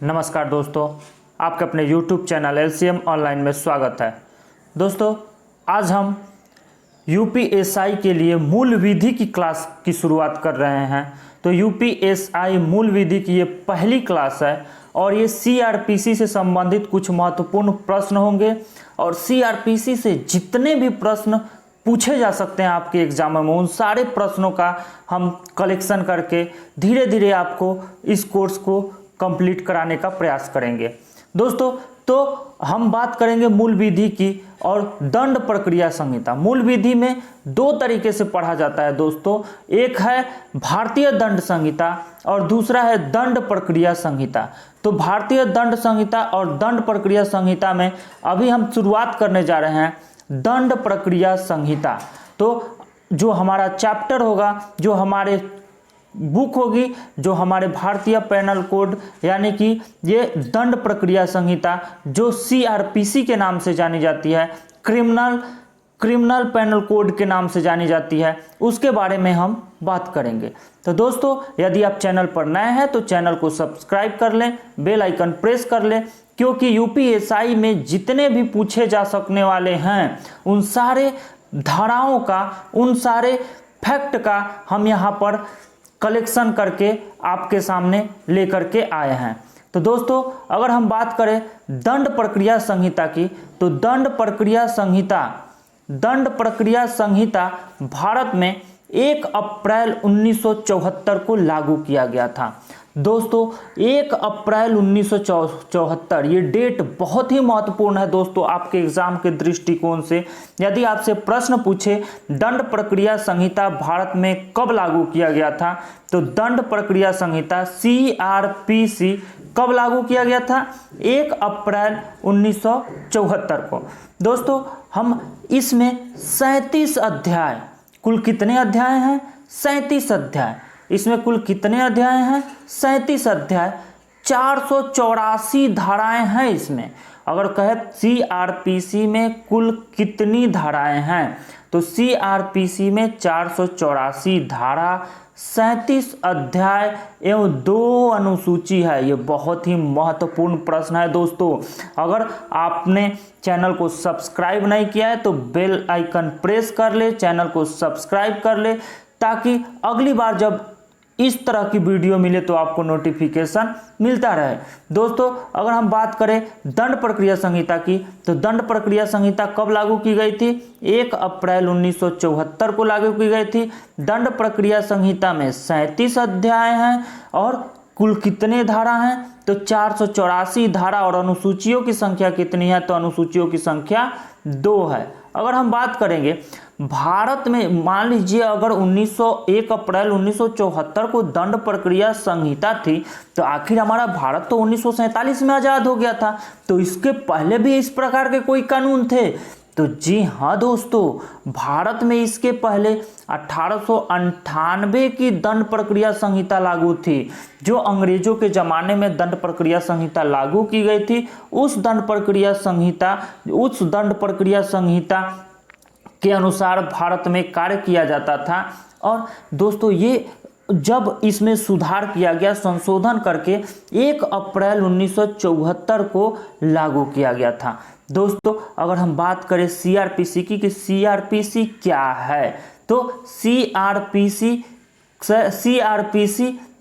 नमस्कार दोस्तों, आपके अपने YouTube चैनल LCM ऑनलाइन में स्वागत है। दोस्तों, आज हम यूपीएसआई के लिए मूल विधि की क्लास की शुरुआत कर रहे हैं। तो यूपीएसआई मूल विधि की ये पहली क्लास है और ये सीआरपीसी से संबंधित कुछ महत्वपूर्ण प्रश्न होंगे और सीआरपीसी से जितने भी प्रश्न पूछे जा सकते हैं आपके एग्जाम में, उन सारे प्रश्नों का हम कलेक्शन करके धीरे धीरे आपको इस कोर्स को कंप्लीट कराने का प्रयास करेंगे। दोस्तों, तो हम बात करेंगे मूल विधि की और दंड प्रक्रिया संहिता। मूल विधि में दो तरीके से पढ़ा जाता है दोस्तों, एक है भारतीय दंड संहिता और दूसरा है दंड प्रक्रिया संहिता। तो भारतीय दंड संहिता और दंड प्रक्रिया संहिता में अभी हम शुरुआत करने जा रहे हैं दंड प्रक्रिया संहिता। तो जो हमारा चैप्टर होगा, जो हमारे बुक होगी, जो हमारे भारतीय पेनल कोड यानी कि ये दंड प्रक्रिया संहिता जो सीआरपीसी के नाम से जानी जाती है, क्रिमिनल पेनल कोड के नाम से जानी जाती है, उसके बारे में हम बात करेंगे। तो दोस्तों, यदि आप चैनल पर नए हैं तो चैनल को सब्सक्राइब कर लें, बेल आइकन प्रेस कर लें, क्योंकि यूपीएसआई में जितने भी पूछे जा सकने वाले हैं उन सारे धाराओं का, उन सारे फैक्ट का हम यहाँ पर कलेक्शन करके आपके सामने लेकर के आए हैं। तो दोस्तों, अगर हम बात करें दंड प्रक्रिया संहिता की, तो दंड प्रक्रिया संहिता भारत में 1 अप्रैल 1974 को लागू किया गया था। दोस्तों, 1 अप्रैल 1974 ये डेट बहुत ही महत्वपूर्ण है दोस्तों आपके एग्जाम के दृष्टिकोण से। यदि आपसे प्रश्न पूछे दंड प्रक्रिया संहिता भारत में कब लागू किया गया था, तो दंड प्रक्रिया संहिता सीआरपीसी कब लागू किया गया था? 1 अप्रैल 1974 को। दोस्तों, हम इसमें 37 अध्याय, कुल कितने अध्याय हैं? 37 अध्याय। इसमें कुल कितने अध्याय हैं? 37 अध्याय, 484 धाराएं हैं इसमें। अगर कहे सीआरपीसी में कुल कितनी धाराएं हैं, तो सीआरपीसी में 484 धारा, 37 अध्याय एवं 2 अनुसूची है। ये बहुत ही महत्वपूर्ण प्रश्न है दोस्तों। अगर आपने चैनल को सब्सक्राइब नहीं किया है तो बेल आइकन प्रेस कर ले, चैनल को सब्सक्राइब कर ले, ताकि अगली बार जब इस तरह की वीडियो मिले तो आपको नोटिफिकेशन मिलता रहे। दोस्तों, अगर हम बात करें दंड प्रक्रिया संहिता की, तो दंड प्रक्रिया संहिता कब लागू की गई थी? 1 अप्रैल 1974 को लागू की गई थी। दंड प्रक्रिया संहिता में 37 अध्याय हैं और कुल कितने धारा हैं? तो 484 धारा। और अनुसूचियों की संख्या कितनी है? तो अनुसूचियों की संख्या 2 है। अगर हम बात करेंगे भारत में, मान लीजिए अगर 1 अप्रैल 1974 को दंड प्रक्रिया संहिता थी, तो आखिर हमारा भारत तो 1947 में आजाद हो गया था, तो इसके पहले भी इस प्रकार के कोई कानून थे? तो जी हाँ दोस्तों, भारत में इसके पहले 1898 की दंड प्रक्रिया संहिता लागू थी। जो अंग्रेजों के जमाने में दंड प्रक्रिया संहिता लागू की गई थी, उस दंड प्रक्रिया संहिता के अनुसार भारत में कार्य किया जाता था। और दोस्तों, ये जब इसमें सुधार किया गया, संशोधन करके 1 अप्रैल 1974 को लागू किया गया था। दोस्तों, अगर हम बात करें सीआरपीसी की, कि सीआरपीसी क्या है, तो सीआरपीसी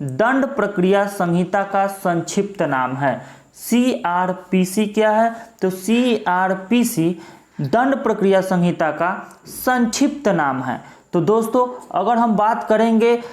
दंड प्रक्रिया संहिता का संक्षिप्त नाम है। सीआरपीसी क्या है? तो सीआरपीसी दंड प्रक्रिया संहिता का संक्षिप्त नाम है। तो दोस्तों, अगर हम बात करेंगे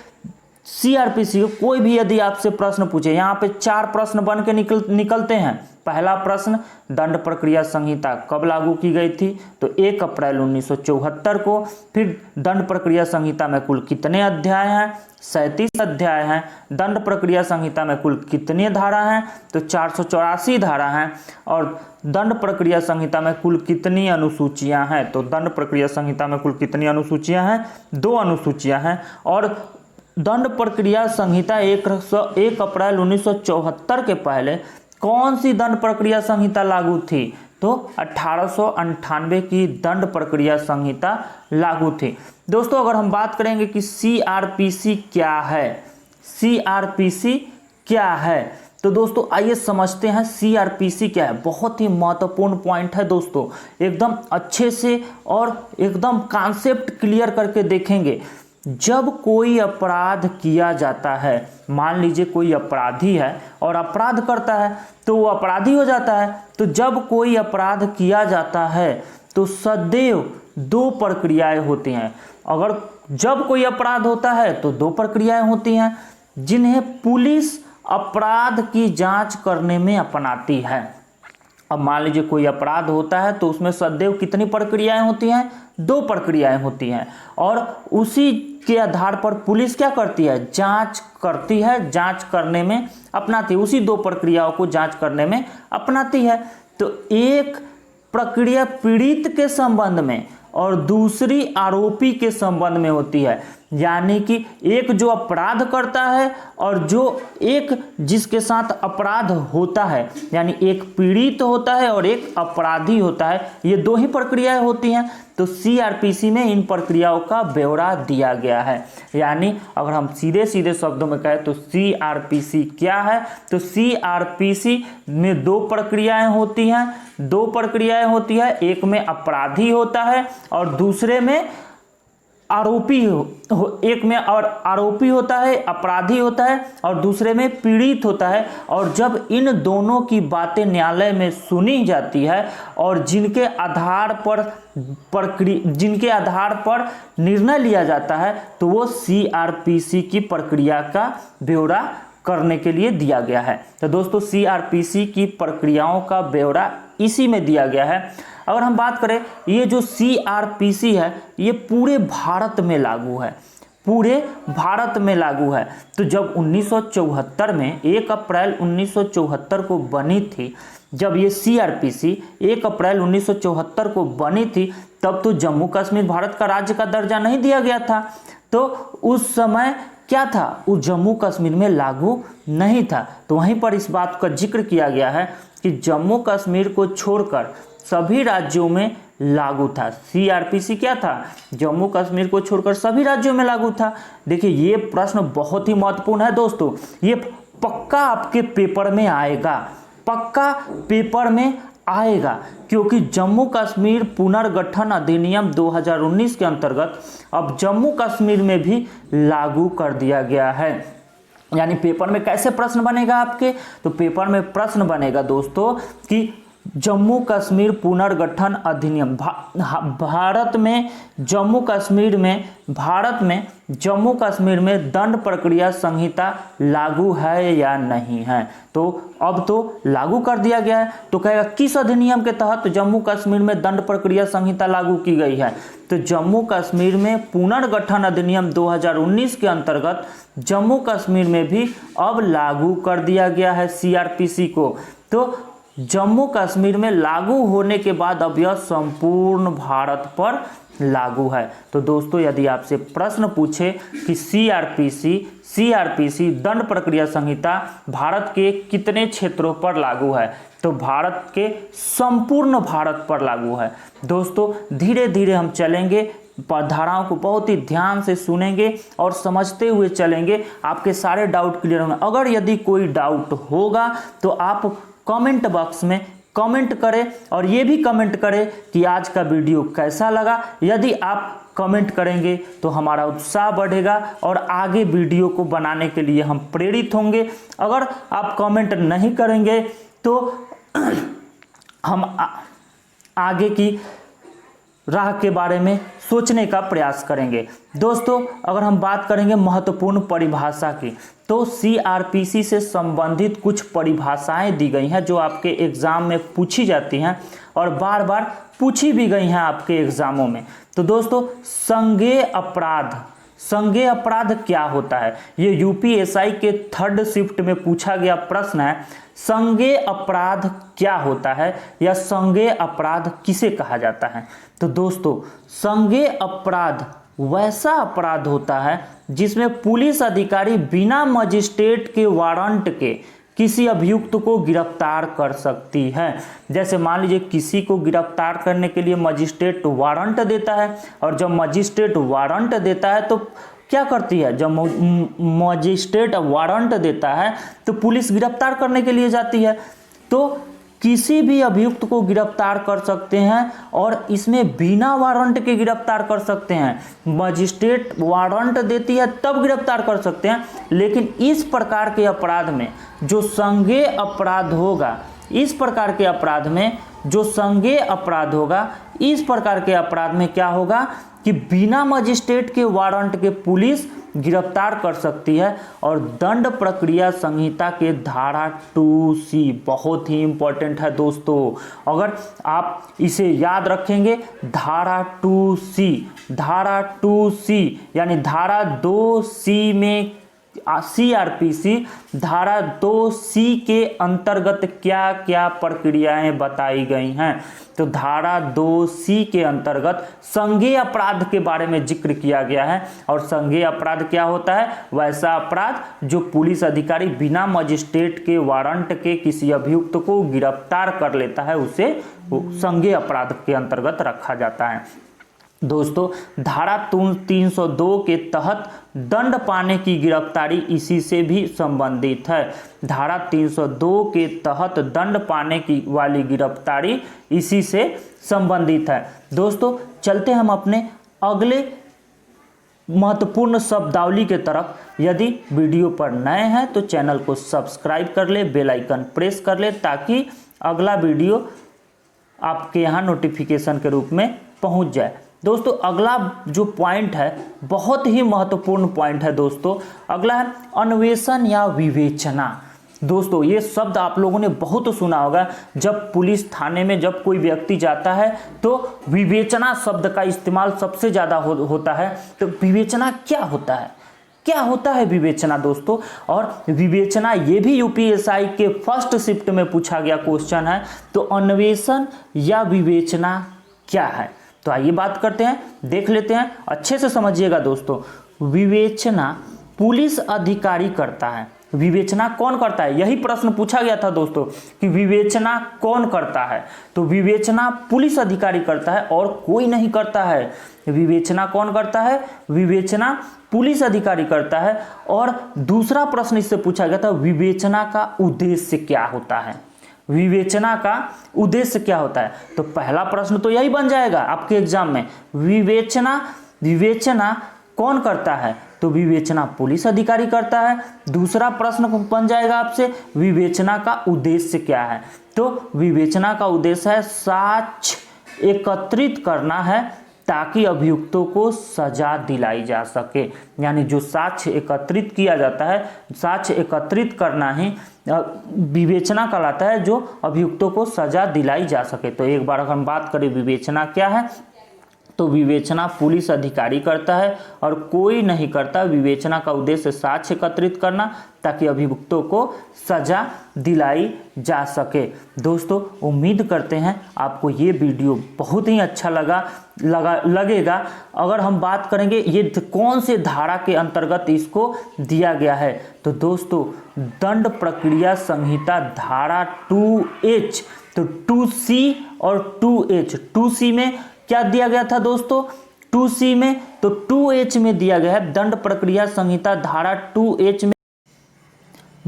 सीआरपीसी, कोई भी यदि आपसे प्रश्न पूछे, यहाँ पे 4 प्रश्न बन के निकलते हैं। पहला प्रश्न, दंड प्रक्रिया संहिता कब लागू की गई थी? तो 1 अप्रैल 1974 को। फिर दंड प्रक्रिया संहिता में कुल कितने अध्याय हैं? 37 अध्याय हैं। दंड प्रक्रिया संहिता में कुल कितनी धारा हैं? तो 484 धारा हैं। और दंड प्रक्रिया संहिता में कुल कितनी अनुसूचियां हैं? तो दंड प्रक्रिया संहिता में कुल कितनी अनुसूचियां हैं? 2 अनुसूचियां हैं। और दंड प्रक्रिया संहिता 1 अप्रैल 1974 के पहले कौन सी दंड प्रक्रिया संहिता लागू थी? तो 1898 की दंड प्रक्रिया संहिता लागू थी। दोस्तों, अगर हम बात करेंगे कि सीआरपीसी क्या है, सीआरपीसी क्या है, तो दोस्तों आइए समझते हैं सीआरपीसी क्या है। बहुत ही महत्वपूर्ण पॉइंट है दोस्तों, एकदम अच्छे से और एकदम कॉन्सेप्ट क्लियर करके देखेंगे। जब कोई अपराध किया जाता है, मान लीजिए कोई अपराधी है और अपराध करता है तो वो अपराधी हो जाता है। तो जब कोई अपराध किया जाता है तो सदैव दो प्रक्रियाएं होती हैं। अगर जब कोई अपराध होता है तो दो प्रक्रियाएं होती हैं जिन्हें पुलिस अपराध की जांच करने में अपनाती है। अब मान लीजिए कोई अपराध होता है तो उसमें सदैव कितनी प्रक्रियाएं होती हैं? दो प्रक्रियाएं होती हैं, और उसी के आधार पर पुलिस क्या करती है? जांच करती है, जांच करने में अपनाती है, उसी दो प्रक्रियाओं को जांच करने में अपनाती है। तो एक प्रक्रिया पीड़ित के संबंध में और दूसरी आरोपी के संबंध में होती है। यानी कि एक जो अपराध करता है और जो एक जिसके साथ अपराध होता है, यानी एक पीड़ित होता है और एक अपराधी होता है, ये दो ही प्रक्रियाएं होती हैं। तो सीआरपीसी में इन प्रक्रियाओं का ब्यौरा दिया गया है। यानी अगर हम सीधे सीधे शब्दों में कहें तो सीआरपीसी क्या है, तो सीआरपीसी में दो प्रक्रियाएं होती हैं। दो प्रक्रियाएं होती है, एक में अपराधी होता है और दूसरे में आरोपी एक में और आरोपी होता है, अपराधी होता है, और दूसरे में पीड़ित होता है। और जब इन दोनों की बातें न्यायालय में सुनी जाती है और जिनके आधार पर निर्णय लिया जाता है तो वो सीआरपीसी की प्रक्रिया का ब्यौरा करने के लिए दिया गया है। तो दोस्तों सीआरपीसी की प्रक्रियाओं का ब्यौरा इसी में दिया गया है। अगर हम बात करें, ये जो सीआरपीसी है ये पूरे भारत में लागू है, पूरे भारत में लागू है। तो जब 1974 में 1 अप्रैल 1974 को बनी थी, जब ये सीआरपीसी 1 अप्रैल 1974 को बनी थी, तब तो जम्मू कश्मीर भारत का राज्य का दर्जा नहीं दिया गया था। तो उस समय क्या था, वो जम्मू कश्मीर में लागू नहीं था। तो वहीं पर इस बात का जिक्र किया गया है कि जम्मू कश्मीर को छोड़कर सभी राज्यों में लागू था। सीआरपीसी क्या था? जम्मू कश्मीर को छोड़कर सभी राज्यों में लागू था। देखिए ये प्रश्न बहुत ही महत्वपूर्ण है दोस्तों, ये पक्का आपके पेपर में आएगा, पक्का पेपर में आएगा, क्योंकि जम्मू कश्मीर पुनर्गठन अधिनियम 2019 के अंतर्गत अब जम्मू कश्मीर में भी लागू कर दिया गया है। यानी पेपर में कैसे प्रश्न बनेगा आपके? तो पेपर में प्रश्न बनेगा दोस्तों कि जम्मू कश्मीर पुनर्गठन अधिनियम भारत में जम्मू कश्मीर में दंड प्रक्रिया संहिता लागू है या नहीं है। तो अब तो लागू कर दिया गया है। तो कहेगा किस अधिनियम के तहत जम्मू कश्मीर में दंड प्रक्रिया संहिता लागू की गई है? तो जम्मू कश्मीर में पुनर्गठन अधिनियम 2019 के अंतर्गत जम्मू कश्मीर में भी अब लागू कर दिया गया है सीआरपीसी को। तो जम्मू कश्मीर में लागू होने के बाद अब यह संपूर्ण भारत पर लागू है। तो दोस्तों यदि आपसे प्रश्न पूछे कि सीआरपीसी दंड प्रक्रिया संहिता भारत के कितने क्षेत्रों पर लागू है, तो भारत के संपूर्ण भारत पर लागू है। दोस्तों धीरे धीरे हम चलेंगे, धाराओं को बहुत ही ध्यान से सुनेंगे और समझते हुए चलेंगे, आपके सारे डाउट क्लियर होंगे। अगर यदि कोई डाउट होगा तो आप कमेंट बॉक्स में कमेंट करें, और ये भी कमेंट करें कि आज का वीडियो कैसा लगा। यदि आप कमेंट करेंगे तो हमारा उत्साह बढ़ेगा और आगे वीडियो को बनाने के लिए हम प्रेरित होंगे। अगर आप कमेंट नहीं करेंगे तो हम आगे की राह के बारे में सोचने का प्रयास करेंगे। दोस्तों अगर हम बात करेंगे महत्वपूर्ण परिभाषा की, तो सीआरपीसी से संबंधित कुछ परिभाषाएं दी गई हैं जो आपके एग्जाम में पूछी जाती हैं और बार बार पूछी भी गई हैं आपके एग्जामों में। तो दोस्तों संज्ञेय अपराध क्या होता है? ये यूपीएसआई के 3rd शिफ्ट में पूछा गया प्रश्न है। संज्ञेय अपराध क्या होता है या संज्ञेय अपराध किसे कहा जाता है? तो दोस्तों संज्ञेय अपराध वैसा अपराध होता है जिसमें पुलिस अधिकारी बिना मजिस्ट्रेट के वारंट के किसी अभियुक्त को गिरफ्तार कर सकती है। जैसे मान लीजिए किसी को गिरफ्तार करने के लिए मजिस्ट्रेट वारंट देता है, और जब मजिस्ट्रेट वारंट देता है तो क्या करती है, जब मजिस्ट्रेट वारंट देता है तो पुलिस गिरफ्तार करने के लिए जाती है। तो किसी भी अभियुक्त को गिरफ्तार कर सकते हैं और इसमें बिना वारंट के गिरफ्तार कर सकते हैं। मजिस्ट्रेट वारंट देती है तब गिरफ्तार कर सकते हैं, लेकिन इस प्रकार के अपराध में जो संज्ञेय अपराध होगा, इस प्रकार के अपराध में जो संज्ञेय अपराध होगा, इस प्रकार के अपराध में क्या होगा कि बिना मजिस्ट्रेट के वारंट के पुलिस गिरफ्तार कर सकती है। और दंड प्रक्रिया संहिता के धारा 2C बहुत ही इंपॉर्टेंट है दोस्तों, अगर आप इसे याद रखेंगे, धारा 2C यानी धारा 2C में CRPC धारा 2C के अंतर्गत क्या क्या प्रक्रियाएं बताई गई हैं। तो धारा 2C के अंतर्गत संज्ञेय अपराध के बारे में जिक्र किया गया है। और संज्ञेय अपराध क्या होता है, वैसा अपराध जो पुलिस अधिकारी बिना मजिस्ट्रेट के वारंट के किसी अभियुक्त को गिरफ्तार कर लेता है, उसे संज्ञेय अपराध के अंतर्गत रखा जाता है। दोस्तों, धारा 302 के तहत दंड पाने की गिरफ्तारी इसी से भी संबंधित है। धारा 302 के तहत दंड पाने की वाली गिरफ्तारी इसी से संबंधित है। दोस्तों, चलते हम अपने अगले महत्वपूर्ण शब्दावली के तरफ। यदि वीडियो पर नए हैं तो चैनल को सब्सक्राइब कर ले, बेल आइकन प्रेस कर ले, ताकि अगला वीडियो आपके यहाँ नोटिफिकेशन के रूप में पहुँच जाए। दोस्तों, अगला जो पॉइंट है बहुत ही महत्वपूर्ण पॉइंट है दोस्तों। अगला है अन्वेषण या विवेचना। दोस्तों, ये शब्द आप लोगों ने बहुत सुना होगा। जब पुलिस थाने में जब कोई व्यक्ति जाता है तो विवेचना शब्द का इस्तेमाल सबसे ज़्यादा होता है। तो विवेचना क्या होता है, क्या होता है विवेचना दोस्तों? और विवेचना ये भी यूपीएसआई के फर्स्ट शिफ्ट में पूछा गया क्वेश्चन है। तो अन्वेषण या विवेचना क्या है, तो आइए बात करते हैं, देख लेते हैं, अच्छे से समझिएगा दोस्तों। विवेचना पुलिस अधिकारी करता है। विवेचना कौन करता है, यही प्रश्न पूछा गया था दोस्तों कि विवेचना कौन करता है। तो विवेचना पुलिस अधिकारी करता है और कोई नहीं करता है। विवेचना कौन करता है, विवेचना पुलिस अधिकारी करता है। और दूसरा प्रश्न इससे पूछा गया था, विवेचना का उद्देश्य क्या होता है, विवेचना का उद्देश्य क्या होता है। तो पहला प्रश्न तो यही बन जाएगा आपके एग्जाम में, विवेचना कौन करता है, तो विवेचना पुलिस अधिकारी करता है। दूसरा प्रश्न बन जाएगा आपसे, विवेचना का उद्देश्य क्या है। तो विवेचना का उद्देश्य है साक्ष्य एकत्रित करना है ताकि अभियुक्तों को सजा दिलाई जा सके। यानी जो साक्ष्य एकत्रित किया जाता है, साक्ष्य एकत्रित करना ही विवेचना कहलाता है, जो अभियुक्तों को सजा दिलाई जा सके। तो एक बार अगर हम बात करें विवेचना क्या है, तो विवेचना पुलिस अधिकारी करता है और कोई नहीं करता। विवेचना का उद्देश्य साक्ष्य एकत्रित करना ताकि अभियुक्तों को सजा दिलाई जा सके। दोस्तों, उम्मीद करते हैं आपको ये वीडियो बहुत ही अच्छा लगेगा। अगर हम बात करेंगे ये कौन से धारा के अंतर्गत इसको दिया गया है, तो दोस्तों दंड प्रक्रिया संहिता धारा 2H, तो 2C और 2H। 2C में क्या दिया गया था दोस्तों, 2C में, तो 2H में दिया गया है दंड प्रक्रिया संहिता धारा 2H में।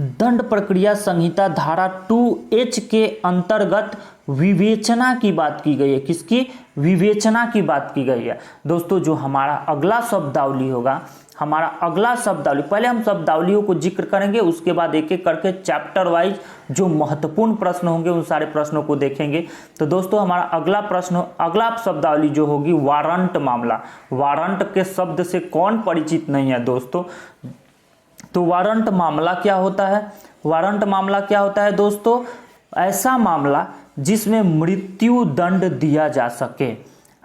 दंड प्रक्रिया संहिता धारा 2H के अंतर्गत विवेचना की बात की गई है। किसकी, विवेचना की बात की गई है। दोस्तों, जो हमारा अगला शब्दावली होगा, हमारा अगला शब्दावली, पहले हम शब्दावलियों को जिक्र करेंगे, उसके बाद एक एक करके चैप्टर वाइज जो महत्वपूर्ण प्रश्न होंगे उन सारे प्रश्नों को देखेंगे। तो दोस्तों, हमारा अगला शब्दावली जो होगी वारंट मामला। वारंट के शब्द से कौन परिचित नहीं है दोस्तों? तो वारंट मामला क्या होता है, वारंट मामला क्या होता है दोस्तों? ऐसा मामला जिसमें मृत्यु दंड दिया जा सके,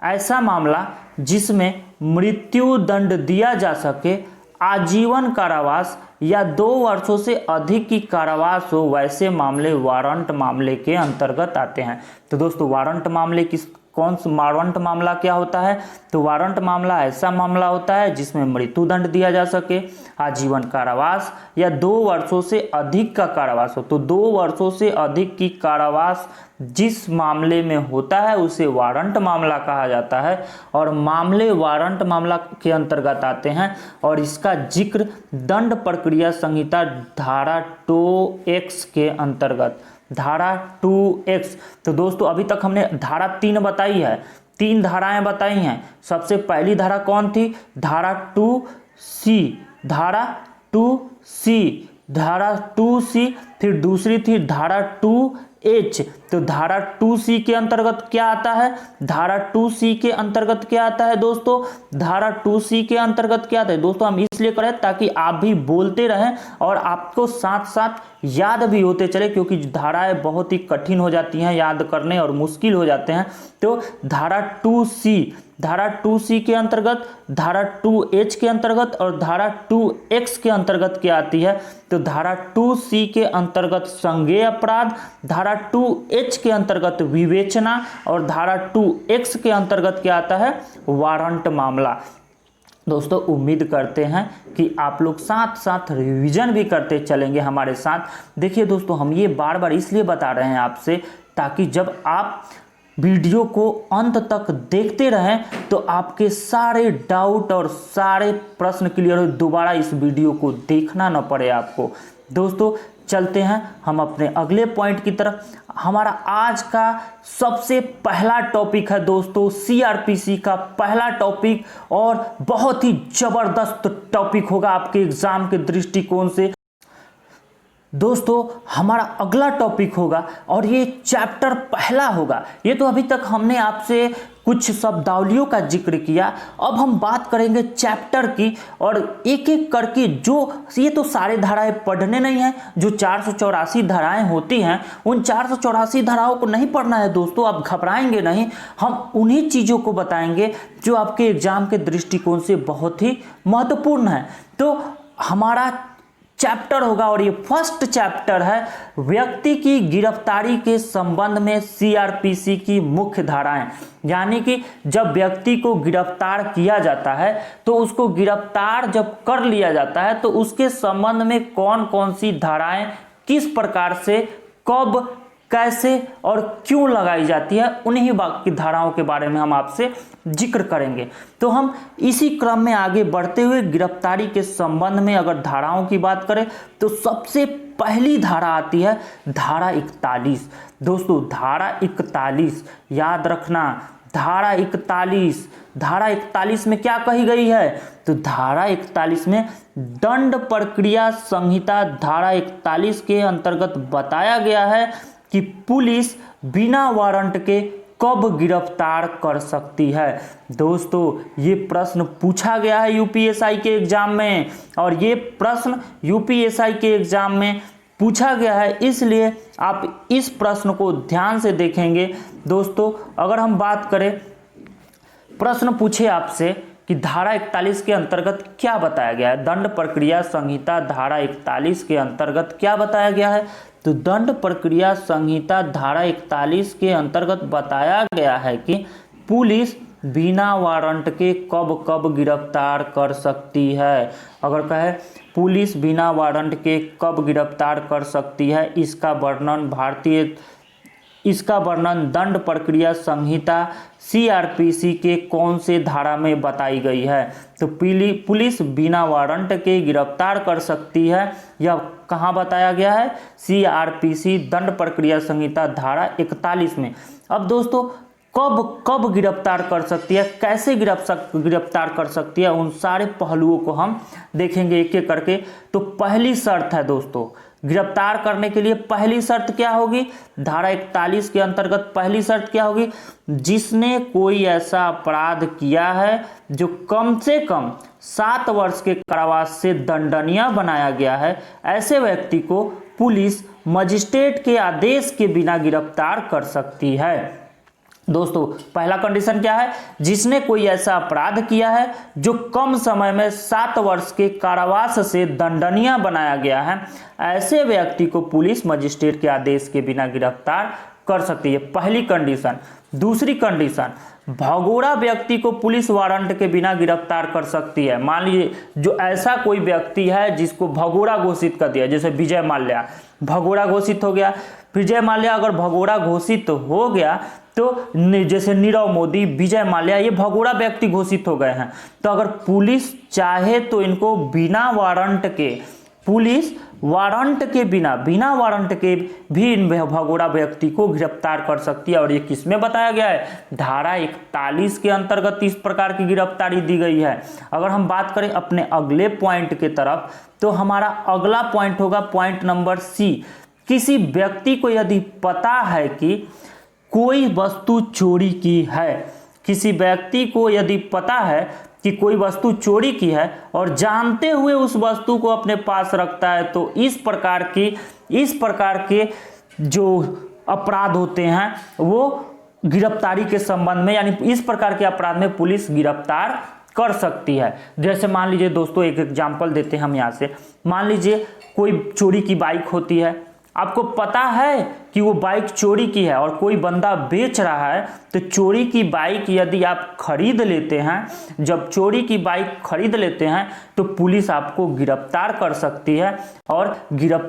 ऐसा मामला जिसमें मृत्यु दंड दिया जा सके, आजीवन कारावास या 2 वर्षों से अधिक की कारावास हो, वैसे मामले वारंट मामले के अंतर्गत आते हैं। तो दोस्तों, वारंट मामले कौन सा वारंट मामला क्या होता है? तो वारंट मामला ऐसा मामला होता है जिसमें मृत्युदंड दिया जा सके, आजीवन कारावास या 2 वर्षों से अधिक का कारावास हो। तो 2 वर्षों से अधिक की कारावास जिस मामले में होता है उसे वारंट मामला कहा जाता है और मामले वारंट मामला के अंतर्गत आते हैं और इसका जिक्र दंड प्रक्रिया संहिता धारा 2X के अंतर्गत, धारा 2X। तो दोस्तों अभी तक हमने धारा 3 बताई है, 3 धाराएं बताई हैं। सबसे पहली धारा कौन थी? धारा 2C, धारा 2C, धारा 2C। फिर दूसरी थी धारा 2H। तो धारा 2C के अंतर्गत क्या आता है? धारा 2C के अंतर्गत क्या आता है दोस्तों? धारा 2C के अंतर्गत क्या आता है दोस्तों? हम इसलिए करें ताकि आप भी बोलते रहें और आपको साथ साथ याद भी होते चले, क्योंकि धाराएं बहुत ही कठिन हो जाती हैं याद करने और मुश्किल हो जाते हैं। तो धारा 2C, धारा 2C के अंतर्गत, धारा 2H के अंतर्गत और धारा 2X के अंतर्गत क्या आती है? तो धारा 2C के अंतर्गत संज्ञेय अपराध, धारा 2H के अंतर्गत विवेचना और धारा 2X के अंतर्गत क्या आता है? वारंट मामला। दोस्तों उम्मीद करते हैं कि आप लोग साथ साथ रिवीजन भी करते चलेंगे हमारे साथ। देखिए दोस्तों, हम ये बार बार इसलिए बता रहे हैं आपसे ताकि जब आप वीडियो को अंत तक देखते रहें तो आपके सारे डाउट और सारे प्रश्न क्लियर हो, दोबारा इस वीडियो को देखना न पड़े आपको। दोस्तों चलते हैं हम अपने अगले पॉइंट की तरफ। हमारा आज का सबसे पहला टॉपिक है दोस्तों सीआरपीसी का पहला टॉपिक और बहुत ही जबरदस्त टॉपिक होगा आपके एग्जाम के दृष्टिकोण से। दोस्तों हमारा अगला टॉपिक होगा और ये चैप्टर पहला होगा। ये तो अभी तक हमने आपसे कुछ शब्दावलियों का जिक्र किया, अब हम बात करेंगे चैप्टर की और एक एक करके जो ये तो सारे धाराएं पढ़ने नहीं है, जो 484 धाराएं होती हैं उन 484 धाराओं को नहीं पढ़ना है दोस्तों। आप घबराएंगे नहीं, हम उन्हीं चीज़ों को बताएंगे जो आपके एग्जाम के दृष्टिकोण से बहुत ही महत्वपूर्ण है। तो हमारा चैप्टर होगा और ये फर्स्ट चैप्टर है व्यक्ति की गिरफ्तारी के संबंध में सीआरपीसी की मुख्य धाराएं। यानी कि जब व्यक्ति को गिरफ्तार किया जाता है तो उसको गिरफ्तार जब कर लिया जाता है तो उसके संबंध में कौन कौन सी धाराएं किस प्रकार से कब कैसे और क्यों लगाई जाती है, उन्हीं की धाराओं के बारे में हम आपसे जिक्र करेंगे। तो हम इसी क्रम में आगे बढ़ते हुए गिरफ्तारी के संबंध में अगर धाराओं की बात करें तो सबसे पहली धारा आती है धारा 41। दोस्तों धारा 41 याद रखना, धारा 41। धारा 41 में क्या कही गई है? तो धारा 41 में दंड प्रक्रिया संहिता धारा 41 के अंतर्गत बताया गया है कि पुलिस बिना वारंट के कब गिरफ्तार कर सकती है। दोस्तों ये प्रश्न पूछा गया है यूपीएसआई के एग्जाम में और ये प्रश्न यूपीएसआई के एग्जाम में पूछा गया है, इसलिए आप इस प्रश्न को ध्यान से देखेंगे। दोस्तों अगर हम बात करें, प्रश्न पूछे आपसे कि धारा 41 के अंतर्गत क्या बताया गया है, दंड प्रक्रिया संहिता धारा 41 के अंतर्गत क्या बताया गया है? तो दंड प्रक्रिया संहिता धारा 41 के अंतर्गत बताया गया है कि पुलिस बिना वारंट के कब कब गिरफ्तार कर सकती है। अगर कहे पुलिस बिना वारंट के कब गिरफ्तार कर सकती है, इसका वर्णन दंड प्रक्रिया संहिता सीआरपीसी के कौन से धारा में बताई गई है? तो पुलिस बिना वारंट के गिरफ्तार कर सकती है, यह कहाँ बताया गया है? सीआरपीसी दंड प्रक्रिया संहिता धारा 41 में। अब दोस्तों कब कब गिरफ्तार कर सकती है, कैसे गिरफ्तार कर सकती है, उन सारे पहलुओं को हम देखेंगे एक एक करके। तो पहली शर्त है दोस्तों, गिरफ्तार करने के लिए पहली शर्त क्या होगी? धारा 41 के अंतर्गत पहली शर्त क्या होगी? जिसने कोई ऐसा अपराध किया है जो कम से कम 7 वर्ष के कारावास से दंडनीय बनाया गया है, ऐसे व्यक्ति को पुलिस मजिस्ट्रेट के आदेश के बिना गिरफ्तार कर सकती है। दोस्तों पहला कंडीशन क्या है? जिसने कोई ऐसा अपराध किया है जो कम समय में 7 वर्ष के कारावास से दंडनीय बनाया गया है, ऐसे व्यक्ति को पुलिस मजिस्ट्रेट के आदेश के बिना गिरफ्तार कर सकती है, पहली कंडीशन। दूसरी कंडीशन, भगोड़ा व्यक्ति को पुलिस वारंट के बिना गिरफ्तार कर सकती है। मान लीजिए जो ऐसा कोई व्यक्ति है जिसको भगोड़ा घोषित कर दिया, जैसे विजय माल्या भगोड़ा घोषित हो गया, विजय माल्या अगर भगोड़ा घोषित हो गया तो जैसे नीरव मोदी, विजय माल्या, ये भगोड़ा व्यक्ति घोषित हो गए हैं, तो अगर पुलिस चाहे तो इनको बिना वारंट के, पुलिस वारंट के बिना वारंट के भी इन भगोड़ा व्यक्ति को गिरफ्तार कर सकती है। और ये किसमें बताया गया है, धारा 41 के अंतर्गत इस प्रकार की गिरफ्तारी दी गई है। अगर हम बात करें अपने अगले पॉइंट के तरफ, तो हमारा अगला पॉइंट होगा पॉइंट नंबर सी, किसी व्यक्ति को यदि पता है कि कोई वस्तु चोरी की है, किसी व्यक्ति को यदि पता है कि कोई वस्तु चोरी की है और जानते हुए उस वस्तु को अपने पास रखता है, तो इस प्रकार के जो अपराध होते हैं वो गिरफ्तारी के संबंध में, यानी इस प्रकार के अपराध में पुलिस गिरफ्तार कर सकती है। जैसे मान लीजिए दोस्तों, एक एग्जांपल देते हैं हम यहाँ से। मान लीजिए कोई चोरी की बाइक होती है, आपको पता है कि वो बाइक चोरी की है और कोई बंदा बेच रहा है, तो चोरी की बाइक यदि आप खरीद लेते हैं, जब चोरी की बाइक खरीद लेते हैं तो पुलिस आपको गिरफ्तार कर सकती है। और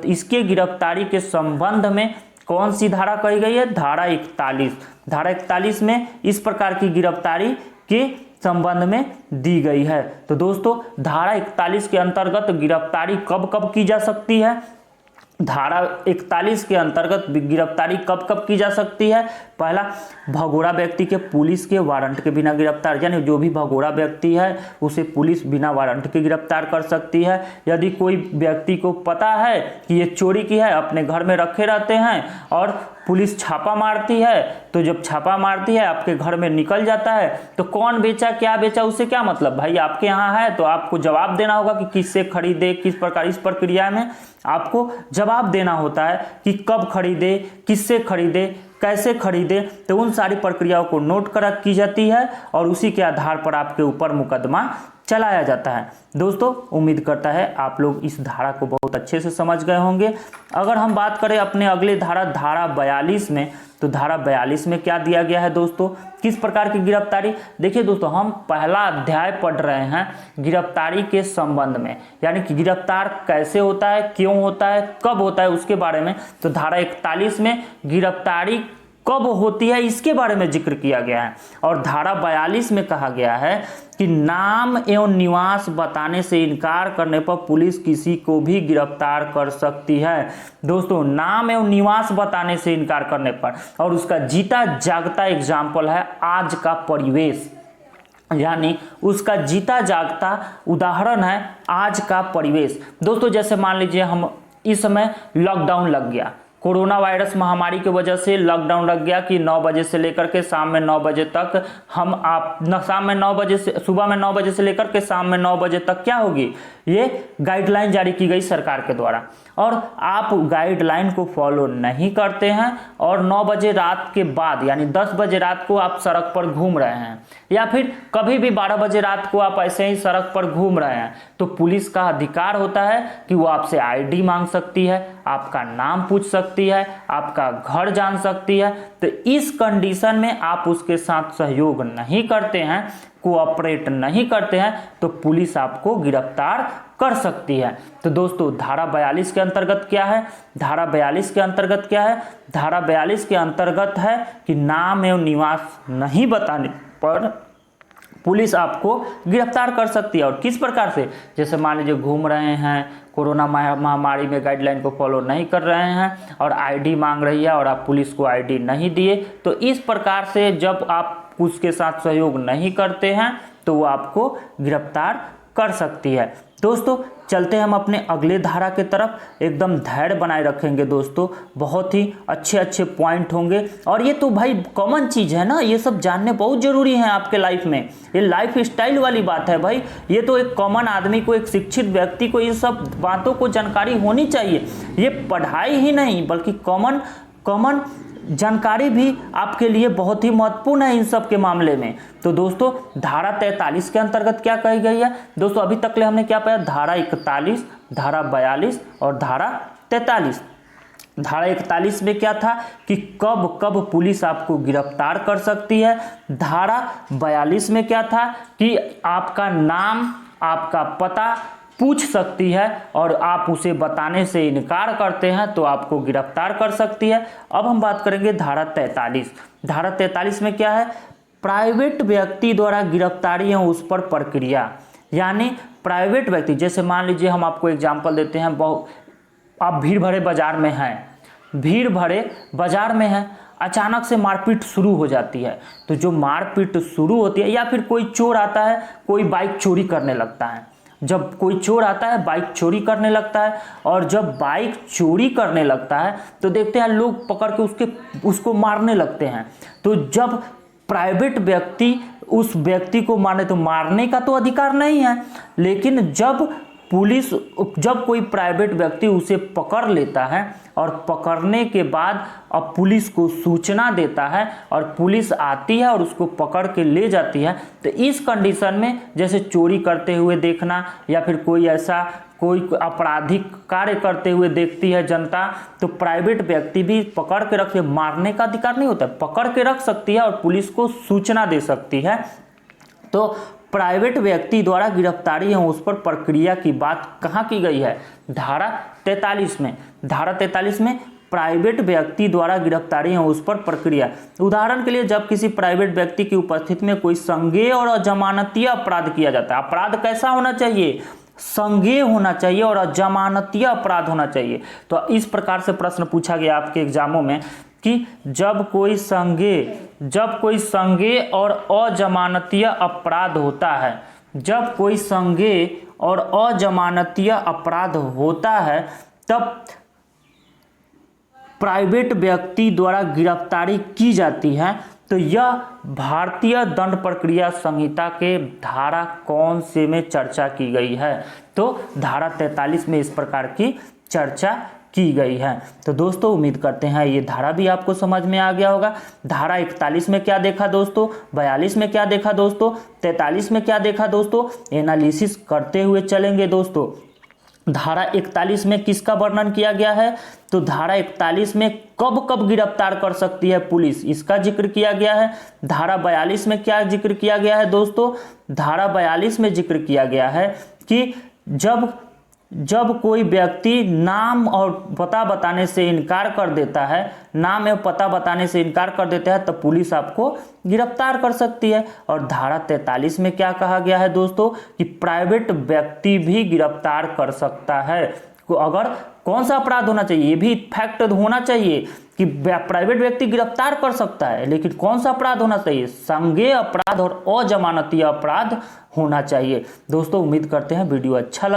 इसके गिरफ्तारी के संबंध में कौन सी धारा कही गई है, धारा 41। धारा 41 में इस प्रकार की गिरफ्तारी के संबंध में दी गई है। तो दोस्तों धारा 41 के अंतर्गत गिरफ्तारी कब कब की जा सकती है, धारा 41 के अंतर्गत गिरफ्तारी कब कब की जा सकती है। पहला, भगोड़ा व्यक्ति के पुलिस के वारंट के बिना गिरफ्तार, यानी जो भी भगोड़ा व्यक्ति है उसे पुलिस बिना वारंट के गिरफ्तार कर सकती है। यदि कोई व्यक्ति को पता है कि ये चोरी की है, अपने घर में रखे रहते हैं और पुलिस छापा मारती है, तो जब छापा मारती है आपके घर में निकल जाता है, तो कौन बेचा क्या बेचा उससे क्या मतलब, भाई आपके यहाँ है तो आपको जवाब देना होगा कि किससे खरीदे, किस प्रकार, इस प्रक्रिया में आपको जवाब देना होता है कि कब खरीदे, किससे खरीदे, कैसे खरीदे। तो उन सारी प्रक्रियाओं को नोट कर की जाती है और उसी के आधार पर आपके ऊपर मुकदमा चलाया जाता है। दोस्तों उम्मीद करता है आप लोग इस धारा को बहुत अच्छे से समझ गए होंगे। अगर हम बात करें अपने अगले धारा 42 में, तो धारा 42 में क्या दिया गया है दोस्तों, किस प्रकार की गिरफ्तारी। देखिए दोस्तों, हम पहला अध्याय पढ़ रहे हैं गिरफ्तारी के संबंध में, यानी कि गिरफ्तार कैसे होता है, क्यों होता है, कब होता है, उसके बारे में। तो धारा 41 में गिरफ्तारी कब होती है इसके बारे में जिक्र किया गया है। और धारा 42 में कहा गया है कि नाम एवं निवास बताने से इनकार करने पर पुलिस किसी को भी गिरफ्तार कर सकती है। दोस्तों नाम एवं निवास बताने से इनकार करने पर, और उसका जीता जागता एग्जाम्पल है आज का परिवेश, यानी उसका जीता जागता उदाहरण है आज का परिवेश। दोस्तों जैसे मान लीजिए हम इस समय लॉकडाउन लग गया, कोरोना वायरस महामारी की वजह से लॉकडाउन लग गया कि 9 बजे से लेकर के शाम में 9 बजे तक शाम में 9 बजे से सुबह में 9 बजे से लेकर के शाम में 9 बजे तक क्या होगी, ये गाइडलाइन जारी की गई सरकार के द्वारा, और आप गाइडलाइन को फॉलो नहीं करते हैं और 9 बजे रात के बाद यानी 10 बजे रात को आप सड़क पर घूम रहे हैं, या फिर कभी भी 12 बजे रात को आप ऐसे ही सड़क पर घूम रहे हैं, तो पुलिस का अधिकार होता है कि वो आपसे आईडी मांग सकती है, आपका नाम पूछ सकती है, आपका घर जान सकती है। तो इस कंडीशन में आप उसके साथ सहयोग नहीं करते हैं, कोऑपरेट नहीं करते हैं, तो पुलिस आपको गिरफ्तार कर सकती है। तो दोस्तों धारा 42 के अंतर्गत क्या है, धारा 42 के अंतर्गत क्या है, धारा 42 के अंतर्गत है कि नाम एवं निवास नहीं बताने पर पुलिस आपको गिरफ्तार कर सकती है। और किस प्रकार से, जैसे मान लीजिए घूम रहे हैं, कोरोना महामारी में गाइडलाइन को फॉलो नहीं कर रहे हैं और आईडी मांग रही है और आप पुलिस को आईडी नहीं दिए, तो इस प्रकार से जब आप उसके साथ सहयोग नहीं करते हैं तो वो आपको गिरफ्तार कर सकती है। दोस्तों चलते हैं हम अपने अगले धारा के तरफ, एकदम धैर्य बनाए रखेंगे दोस्तों, बहुत ही अच्छे अच्छे पॉइंट होंगे। और ये तो भाई कॉमन चीज़ है ना, ये सब जानने बहुत ज़रूरी है आपके लाइफ में, ये लाइफ स्टाइल वाली बात है भाई, ये तो एक कॉमन आदमी को, एक शिक्षित व्यक्ति को ये सब बातों को जानकारी होनी चाहिए। ये पढ़ाई ही नहीं बल्कि कॉमन जानकारी भी आपके लिए बहुत ही महत्वपूर्ण है इन सब के मामले में। तो दोस्तों धारा 43 के अंतर्गत क्या कही गई है दोस्तों, अभी तक ले हमने क्या पाया, धारा 41, धारा 42 और धारा 43। धारा 41 में क्या था कि कब कब पुलिस आपको गिरफ्तार कर सकती है। धारा 42 में क्या था कि आपका नाम, आपका पता पूछ सकती है और आप उसे बताने से इनकार करते हैं तो आपको गिरफ्तार कर सकती है। अब हम बात करेंगे धारा 43। धारा 43 में क्या है, प्राइवेट व्यक्ति द्वारा गिरफ्तारी है उस पर प्रक्रिया, यानी प्राइवेट व्यक्ति, जैसे मान लीजिए हम आपको एग्जांपल देते हैं, आप भीड़ भरे बाजार में हैं, भीड़ भरे बाजार में हैं, अचानक से मारपीट शुरू हो जाती है। तो जो मारपीट शुरू होती है, या फिर कोई चोर आता है, कोई बाइक चोरी करने लगता है, जब कोई चोर आता है बाइक चोरी करने लगता है, और जब बाइक चोरी करने लगता है तो देखते हैं लोग पकड़ के उसको मारने लगते हैं। तो जब प्राइवेट व्यक्ति उस व्यक्ति को मारने, तो मारने का तो अधिकार नहीं है, लेकिन जब कोई प्राइवेट व्यक्ति उसे पकड़ लेता है और पकड़ने के बाद अब पुलिस को सूचना देता है और पुलिस आती है और उसको पकड़ के ले जाती है, तो इस कंडीशन में जैसे चोरी करते हुए देखना या फिर कोई आपराधिक कार्य करते हुए देखती है जनता, तो प्राइवेट व्यक्ति भी पकड़ के रख, मारने का अधिकार नहीं होता, पकड़ के रख सकती है और पुलिस को सूचना दे सकती है। तो प्राइवेट व्यक्ति द्वारा गिरफ्तारी है उस पर प्रक्रिया की बात कहाँ की गई है, धारा 43 में। धारा 43 में प्राइवेट व्यक्ति द्वारा गिरफ्तारी है उस पर प्रक्रिया। उदाहरण के लिए, जब किसी प्राइवेट व्यक्ति की उपस्थिति में कोई संज्ञेय और अजमानतीय अपराध किया जाता है। अपराध कैसा होना चाहिए, संज्ञेय होना चाहिए और अजमानतीय अपराध होना चाहिए। तो इस प्रकार से प्रश्न पूछा गया आपके एग्जामों में कि जब कोई संज्ञेय और अजमानतीय अपराध होता है, जब कोई संज्ञेय और अजमानतीय अपराध होता है, तब प्राइवेट व्यक्ति द्वारा गिरफ्तारी की जाती है। तो यह भारतीय दंड प्रक्रिया संहिता के धारा कौन से में चर्चा की गई है, तो धारा 43 में इस प्रकार की चर्चा की गई है। तो दोस्तों उम्मीद करते हैं ये धारा भी आपको समझ में आ गया होगा। धारा 41 में क्या देखा दोस्तों, 42 में क्या देखा दोस्तों, 43 में क्या देखा दोस्तों, एनालिसिस करते हुए चलेंगे दोस्तों। धारा 41 में किसका वर्णन किया गया है, तो धारा 41 में कब कब गिरफ्तार कर सकती है पुलिस, इसका जिक्र किया गया है। धारा 42 में क्या जिक्र किया गया है दोस्तों, धारा 42 में जिक्र किया गया है कि जब कोई व्यक्ति नाम और पता बताने से इनकार कर देता है, नाम एवं पता बताने से इनकार कर देता है, तब पुलिस आपको गिरफ्तार कर सकती है। और धारा 43 में क्या कहा गया है दोस्तों कि प्राइवेट व्यक्ति भी गिरफ्तार कर सकता है। अगर कौन सा अपराध होना चाहिए, ये भी फैक्ट होना चाहिए कि प्राइवेट व्यक्ति गिरफ्तार कर सकता है, लेकिन कौन सा अपराध होना चाहिए, संज्ञेय अपराध और अजमानतीय अपराध होना चाहिए। दोस्तों उम्मीद करते हैं वीडियो अच्छा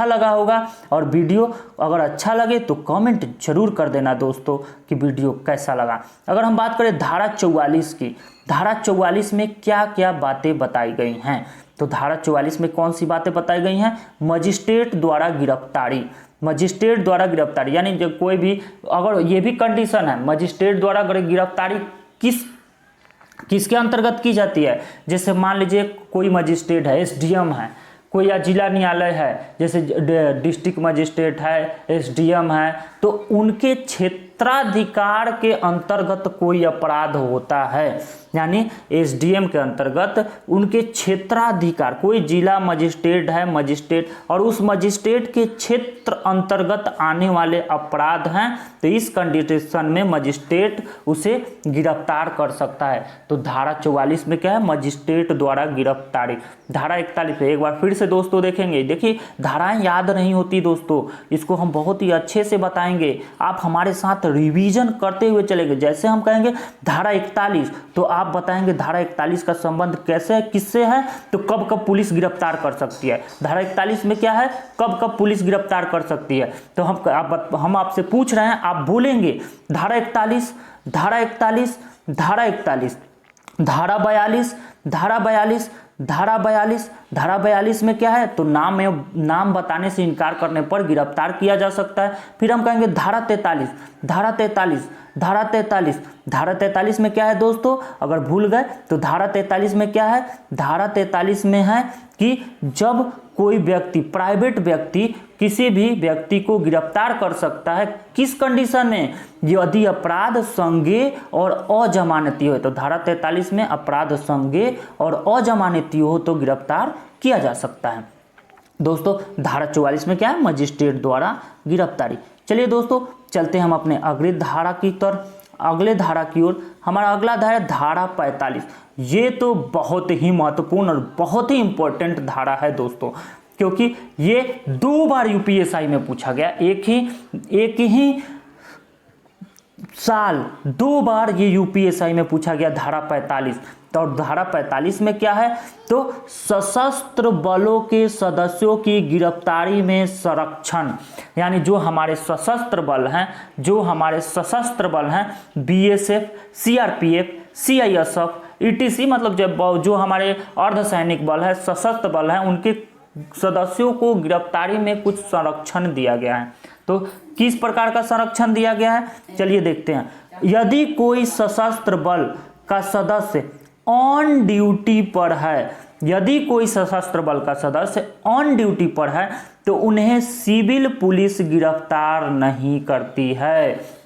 लगा होगा, और वीडियो अगर अच्छा लगे तो कमेंट जरूर कर देना दोस्तों कि वीडियो कैसा लगा। अगर हम बात करें धारा 44 की, धारा 44 में क्या क्या बातें बताई गई हैं, तो धारा 44 में कौन सी बातें बताई गई हैं, मजिस्ट्रेट द्वारा गिरफ्तारी, मजिस्ट्रेट द्वारा गिरफ्तारी, यानी जब कोई भी, अगर ये भी कंडीशन है, मजिस्ट्रेट द्वारा गिरफ्तारी किसके अंतर्गत की जाती है। जैसे मान लीजिए कोई मजिस्ट्रेट है, एसडीएम है, कोई या जिला न्यायालय है, जैसे डिस्ट्रिक्ट मजिस्ट्रेट है, एसडीएम है, तो उनके क्षेत्राधिकार के अंतर्गत कोई अपराध होता है, यानी एसडीएम के अंतर्गत उनके क्षेत्राधिकार, कोई जिला मजिस्ट्रेट है, मजिस्ट्रेट, और उस मजिस्ट्रेट के क्षेत्र अंतर्गत आने वाले अपराध हैं, तो इस कंडीशन में मजिस्ट्रेट उसे गिरफ्तार कर सकता है। तो धारा 44 में क्या है, मजिस्ट्रेट द्वारा गिरफ्तारी। धारा 41 एक बार फिर से दोस्तों देखेंगे, देखिए धाराएं याद नहीं होती दोस्तों, इसको हम बहुत ही अच्छे से बताएंगे, आप हमारे साथ रिवीजन करते हुए चलेंगे। जैसे हम कहेंगे धारा 41, तो आप बताएंगे धारा 41 का संबंध कैसे है, किससे है, तो कब कब पुलिस गिरफ्तार कर सकती है। धारा 41 में क्या है, कब कब पुलिस गिरफ्तार कर सकती है, तो हम आपसे पूछ रहे हैं, आप बोलेंगे धारा 41, धारा 41, धारा 41, धारा 42, धारा 42, धारा 42, धारा 42 में क्या है, तो नाम बताने से इनकार करने पर गिरफ्तार किया जा सकता है। फिर हम कहेंगे धारा 43, धारा 43, धारा 43, धारा 43 में क्या है दोस्तों, अगर भूल गए तो धारा 43 में क्या है, धारा 43 में है कि जब कोई व्यक्ति, प्राइवेट व्यक्ति किसी भी व्यक्ति को गिरफ्तार कर सकता है किस कंडीशन में, यदि अपराध संज्ञेय और अजमानती हो। तो धारा 43 में अपराध संज्ञेय और अजमानती हो तो गिरफ्तार किया जा सकता है। दोस्तों धारा 44 में क्या है, मजिस्ट्रेट द्वारा गिरफ्तारी। चलिए दोस्तों चलते हैं हम अपने अगले धारा की ओर। हमारा अगला धारा 45। ये तो बहुत ही महत्वपूर्ण और बहुत ही इंपॉर्टेंट धारा है दोस्तों, क्योंकि ये 2 बार यूपीएससी में पूछा गया, एक ही साल 2 बार ये यूपीएससी में पूछा गया धारा 45। तो धारा 45 में क्या है, तो सशस्त्र बलों के सदस्यों की गिरफ्तारी में संरक्षण, यानी जो हमारे सशस्त्र बल हैं बीएसएफ, सीआरपीएफ, सीआईएसएफ, ईटीसी, मतलब जो हमारे अर्धसैनिक बल है, सशस्त्र बल हैं, उनके सदस्यों को गिरफ्तारी में कुछ संरक्षण दिया गया है। तो किस प्रकार का संरक्षण दिया गया है, चलिए देखते हैं। यदि कोई सशस्त्र बल का सदस्य ऑन ड्यूटी पर है, यदि कोई सशस्त्र बल का सदस्य ऑन ड्यूटी पर है तो उन्हें सिविल पुलिस गिरफ्तार नहीं करती है।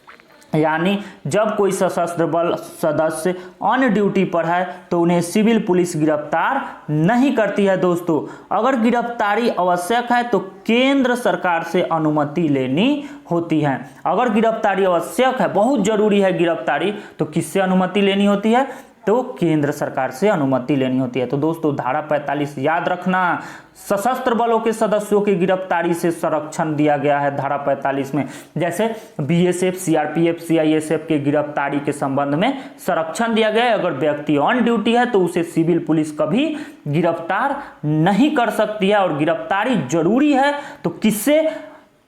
यानी जब कोई सशस्त्र बल सदस्य ऑन ड्यूटी पर है तो उन्हें सिविल पुलिस गिरफ्तार नहीं करती है। दोस्तों अगर गिरफ्तारी आवश्यक है तो केंद्र सरकार से अनुमति लेनी होती है। अगर गिरफ्तारी आवश्यक है, बहुत जरूरी है गिरफ्तारी, तो किससे अनुमति लेनी होती है, तो केंद्र सरकार से अनुमति लेनी होती है। तो दोस्तों धारा 45 याद रखना, सशस्त्र बलों के सदस्यों की गिरफ्तारी से संरक्षण दिया गया है धारा 45 में। जैसे बीएसएफ, सीआरपीएफ, सीआईएसएफ के गिरफ्तारी के संबंध में संरक्षण दिया गया है। अगर व्यक्ति ऑन ड्यूटी है तो उसे सिविल पुलिस कभी गिरफ्तार नहीं कर सकती है, और गिरफ्तारी जरूरी है तो किससे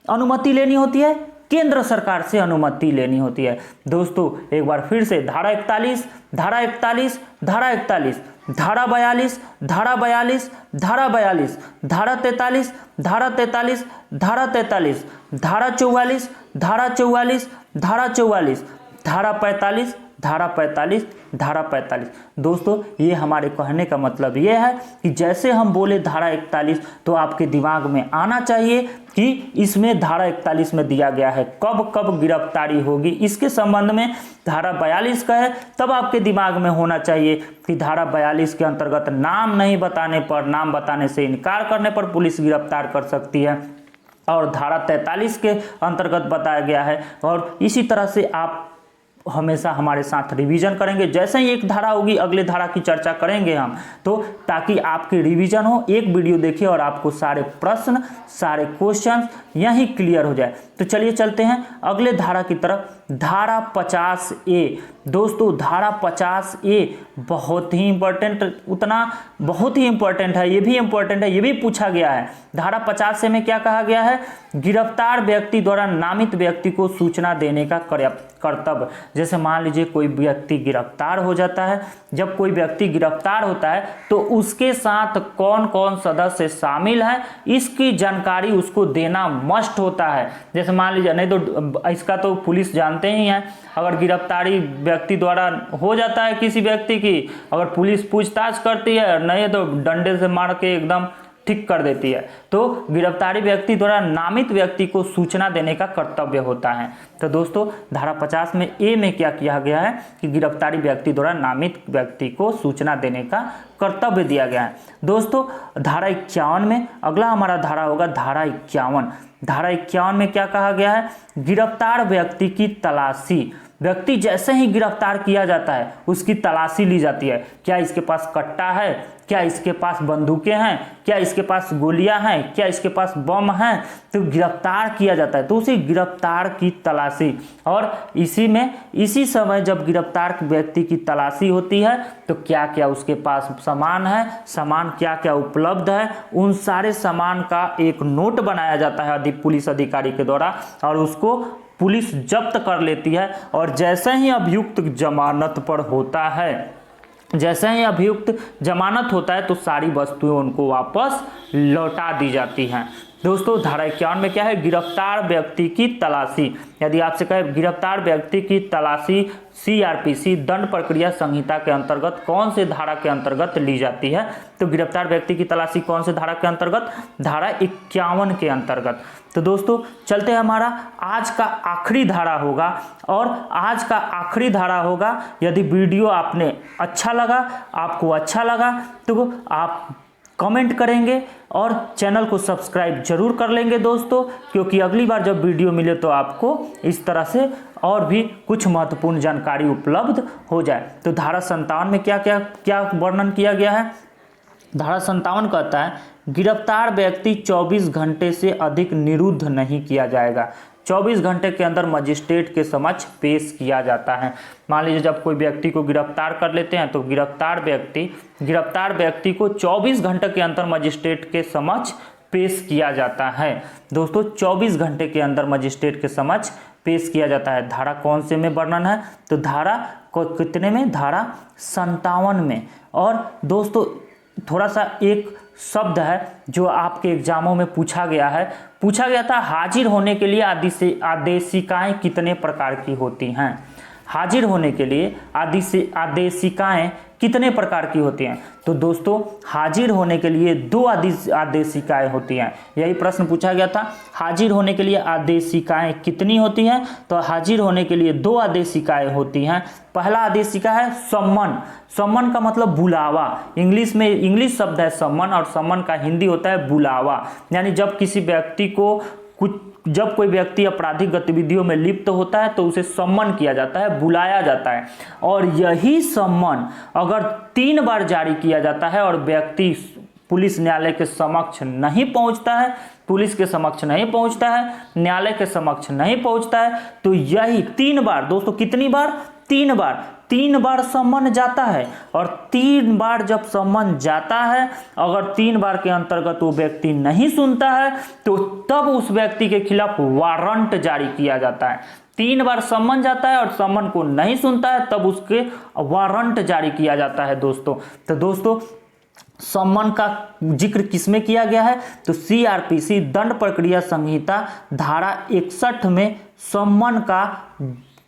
अनुमति लेनी होती है, केंद्र सरकार से अनुमति लेनी होती है। दोस्तों एक बार फिर से धारा 41, धारा 41, धारा 41, धारा 42, धारा 42, धारा 42, धारा 43, धारा 43, धारा 43, धारा 44, धारा 44, धारा 44, धारा 45, धारा 45, धारा 45। दोस्तों ये हमारे कहने का मतलब ये है कि जैसे हम बोले धारा 41 तो आपके दिमाग में आना चाहिए कि इसमें धारा 41 में दिया गया है कब कब गिरफ्तारी होगी। इसके संबंध में धारा 42 का है, तब आपके दिमाग में होना चाहिए कि धारा 42 के अंतर्गत नाम नहीं बताने पर, नाम बताने से इनकार करने पर पुलिस गिरफ्तार कर सकती है, और धारा 43 के अंतर्गत बताया गया है। और इसी तरह से आप हमेशा हमारे साथ रिवीजन करेंगे। जैसे ही एक धारा होगी अगले धारा की चर्चा करेंगे हम, तो ताकि आपकी रिवीजन हो, एक वीडियो देखिए और आपको सारे प्रश्न, सारे क्वेश्चन यहीं क्लियर हो जाए। तो चलिए चलते हैं अगले धारा की तरफ। धारा 50A। दोस्तों धारा 50A बहुत ही इंपॉर्टेंट, बहुत ही इंपॉर्टेंट है, ये भी इंपॉर्टेंट है, ये भी पूछा गया है। धारा 50A में क्या कहा गया है, गिरफ्तार व्यक्ति द्वारा नामित व्यक्ति को सूचना देने का कर्तव्य। जैसे मान लीजिए कोई व्यक्ति गिरफ्तार हो जाता है, जब कोई व्यक्ति गिरफ्तार होता है तो उसके साथ कौन कौन सदस्य शामिल है इसकी जानकारी उसको देना मस्ट होता है। जैसे मान लीजिए, नहीं तो इसका तो पुलिस जानते ही हैं, अगर गिरफ्तारी व्यक्ति द्वारा हो जाता है किसी व्यक्ति की, अगर पुलिस पूछताछ करती है, नहीं तो डंडे से मार के एकदम ठीक कर देती है। तो गिरफ्तारी व्यक्ति द्वारा नामित व्यक्ति को सूचना देने का कर्तव्य होता है। तो दोस्तों धारा 50 में ए में क्या किया गया है कि गिरफ्तारी व्यक्ति द्वारा नामित व्यक्ति को सूचना देने का कर्तव्य दिया गया है। दोस्तों धारा 51 में अगला हमारा धारा होगा धारा 51। धारा 51 में क्या कहा गया है, गिरफ्तार व्यक्ति की तलाशी। व्यक्ति जैसे ही गिरफ्तार किया जाता है उसकी तलाशी ली जाती है। क्या इसके पास कट्टा है, क्या इसके पास बंदूकें हैं, क्या इसके पास गोलियां हैं, क्या इसके पास बम हैं, तो गिरफ्तार किया जाता है। तो उसी गिरफ्तार की तलाशी, और इसी समय जब गिरफ्तार व्यक्ति की तलाशी होती है तो क्या क्या उसके पास सामान है, सामान क्या क्या उपलब्ध है, उन सारे सामान का एक नोट बनाया जाता है पुलिस अधिकारी के द्वारा, और उसको पुलिस जब्त कर लेती है। और जैसे ही अभियुक्त जमानत पर होता है, जैसे ही अभियुक्त जमानत होता है तो सारी वस्तुएं उनको वापस लौटा दी जाती हैं। दोस्तों धारा 51 में क्या है, गिरफ्तार व्यक्ति की तलाशी। यदि आपसे कहे गिरफ्तार व्यक्ति की तलाशी सीआरपीसी दंड प्रक्रिया संहिता के अंतर्गत कौन से धारा के अंतर्गत ली जाती है, तो गिरफ्तार व्यक्ति की तलाशी कौन से धारा के अंतर्गत, धारा 51 के अंतर्गत। तो दोस्तों चलते हैं, हमारा आज का आखिरी धारा होगा, और आज का आखिरी धारा होगा, यदि वीडियो आपने अच्छा लगा, आपको अच्छा लगा तो आप कमेंट करेंगे और चैनल को सब्सक्राइब जरूर कर लेंगे दोस्तों, क्योंकि अगली बार जब वीडियो मिले तो आपको इस तरह से और भी कुछ महत्वपूर्ण जानकारी उपलब्ध हो जाए। तो धारा 57 में क्या वर्णन किया गया है, धारा 57 कहता है गिरफ्तार व्यक्ति 24 घंटे से अधिक निरुद्ध नहीं किया जाएगा। 24 घंटे के अंदर मजिस्ट्रेट के समक्ष पेश किया जाता है। मान लीजिए जब कोई व्यक्ति को गिरफ्तार कर लेते हैं तो गिरफ्तार व्यक्ति को 24 घंटे के अंदर मजिस्ट्रेट के समक्ष पेश किया जाता है। दोस्तों 24 घंटे के अंदर मजिस्ट्रेट के समक्ष पेश किया जाता है। धारा कौन से में वर्णन है, तो धारा कितने में, धारा 57 में। और दोस्तों थोड़ा सा एक शब्द है जो आपके एग्जामों में पूछा गया था, हाजिर होने के लिए आदेशिकाएं कितने प्रकार की होती हैं। हाजिर होने के लिए आदेशिकाएं कितने प्रकार की होती हैं, तो दोस्तों हाजिर होने के लिए 2 आदेशिकाएं होती हैं। यही प्रश्न पूछा गया था, हाजिर होने के लिए आदेशिकाएं कितनी होती हैं, तो हाजिर होने के लिए 2 आदेशिकाएं होती हैं। पहला आदेशिका है सम्मन। सम्मन का मतलब बुलावा, इंग्लिश शब्द है सम्मन, और सम्मन का हिंदी होता है बुलावा। यानी जब कोई व्यक्ति आपराधिक गतिविधियों में लिप्त होता है तो उसे सम्मन किया जाता है, बुलाया जाता है। और यही सम्मन अगर 3 बार जारी किया जाता है और व्यक्ति पुलिस न्यायालय के समक्ष नहीं पहुंचता है, न्यायालय के समक्ष नहीं पहुंचता है, तो यही 3 बार, दोस्तों कितनी बार, 3 बार सम्मन जाता है। और 3 बार जब सम्मन जाता है, अगर 3 बार के अंतर्गत वो व्यक्ति नहीं सुनता है तो तब उस व्यक्ति के खिलाफ वारंट जारी किया जाता है। 3 बार सम्मन जाता है और सम्मन को नहीं सुनता है तब उसके वारंट जारी किया जाता है दोस्तों। तो दोस्तों सम्मन का जिक्र किसमें किया गया है, तो सीआरपीसी दंड प्रक्रिया संहिता धारा 61 में सम्मन का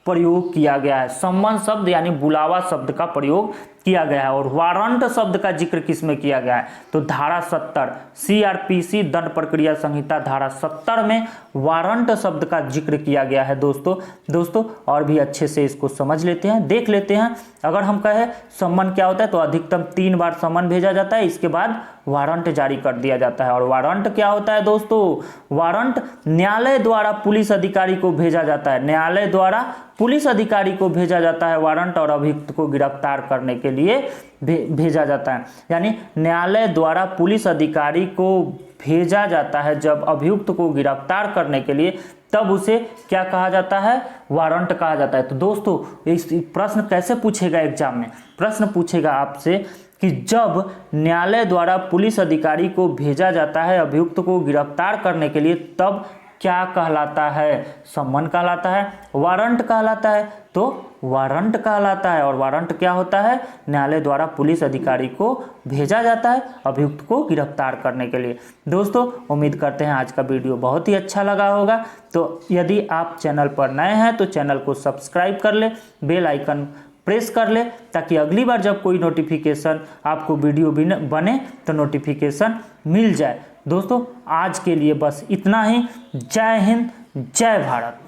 प्रयोग किया गया है। सम्मन शब्द यानी बुलावा शब्द का प्रयोग किया गया है। और वारंट शब्द का जिक्र किसमें किया गया है, तो धारा 70 सीआरपीसी दंड प्रक्रिया संहिता धारा 70 में वारंट शब्द का जिक्र किया गया है दोस्तों और भी अच्छे से इसको समझ लेते हैं, देख लेते हैं। अगर हम कहें सम्मन क्या होता है, तो अधिकतम 3 बार सम्मन भेजा जाता है, इसके बाद वारंट जारी कर दिया जाता है। और वारंट क्या होता है दोस्तों, वारंट न्यायालय द्वारा पुलिस अधिकारी को भेजा जाता है, न्यायालय द्वारा पुलिस अधिकारी को भेजा जाता है वारंट, और अभियुक्त को गिरफ्तार करने के लिए भेजा जाता है। यानी न्यायालय द्वारा पुलिस अधिकारी को भेजा जाता है जब अभियुक्त को गिरफ्तार करने के लिए, तब उसे क्या कहा जाता है, वारंट कहा जाता है। तो दोस्तों इस प्रश्न कैसे पूछेगा एग्जाम में, प्रश्न पूछेगा आपसे कि जब न्यायालय द्वारा पुलिस अधिकारी को भेजा जाता है अभियुक्त को गिरफ्तार करने के लिए, तब क्या कहलाता है, सम्मन कहलाता है, वारंट कहलाता है, तो वारंट कहलाता है। और वारंट क्या होता है, न्यायालय द्वारा पुलिस अधिकारी को भेजा जाता है अभियुक्त को गिरफ्तार करने के लिए। दोस्तों उम्मीद करते हैं आज का वीडियो बहुत ही अच्छा लगा होगा। तो यदि आप चैनल पर नए हैं तो चैनल को सब्सक्राइब कर ले, बेल आइकन प्रेस कर ले, ताकि अगली बार जब कोई नोटिफिकेशन आपको वीडियो बने तो नोटिफिकेशन मिल जाए। दोस्तों आज के लिए बस इतना ही। जय हिंद, जय भारत।